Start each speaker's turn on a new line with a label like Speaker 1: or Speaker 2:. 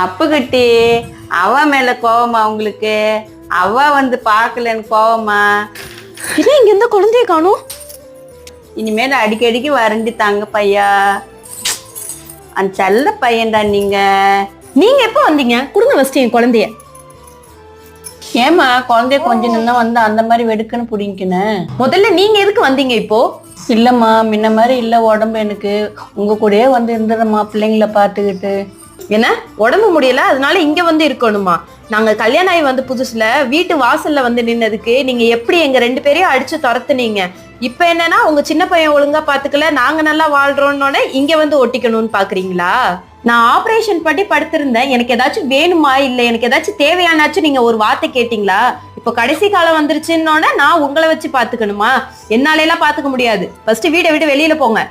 Speaker 1: அப்புகிட்டி அவ மேல கோவமா உங்களுக்கு? அவ வந்து பார்க்கலன்னு கோவமா?
Speaker 2: என்ன இங்க எந்த குழந்தைய காணும்?
Speaker 1: இனிமேல் அடிக்கடிக்கு வரண்டி தாங்க பையா. அந்த செல்ல பையன்டா நீங்க.
Speaker 2: நீங்க எப்ப வந்தீங்க? குடுங்க ஃபர்ஸ்ட் என் குழந்தைய.
Speaker 1: ஏமா குழந்தைய கொஞ்சம் நின்னா வந்து அந்த மாதிரி வெடுக்குன்னு புடிங்கிக்கின?
Speaker 2: முதல்ல நீங்க எதுக்கு வந்தீங்க இப்போ?
Speaker 1: இல்லம்மா, முன்ன மாதிரி இல்ல உடம்பு எனக்கு. உங்க கூடயே வந்து இருந்துடுறம்மா பிள்ளைங்கள பார்த்துக்கிட்டு.
Speaker 2: என்ன உடம்பு முடியல அதனால இங்க வந்து இருக்கணுமா? நாங்க கல்யாணம் ஆகி வந்து புதுசுல வீட்டு வாசல்ல வந்து நின்னதுக்கு நீங்க எப்படி எங்க 2 பேரையும் அடிச்சு துரத்துனீங்க. இப்ப என்னன்னா உங்க சின்ன பையன் ஒழுங்கா பாத்துக்கல, நாங்க நல்லா வாழ்றோம்னு இங்க வந்து ஒட்டிக்கணும்னு பாக்குறீங்களா? நான் ஆபரேஷன் பண்ணி படுத்திருந்தேன். எனக்கு ஏதாச்சும் வேணுமா இல்ல எனக்கு ஏதாச்சும் தேவையானாச்சும் நீங்க ஒரு வார்த்தை கேட்டீங்களா? இப்போ கடைசி காலம் வந்துருச்சுன்னோட நான் உங்களை வச்சு பாத்துக்கணுமா? என்னால எல்லாம் பாத்துக்க முடியாது. ஃபர்ஸ்ட் வீட்டை விட்டு வெளியில போங்க.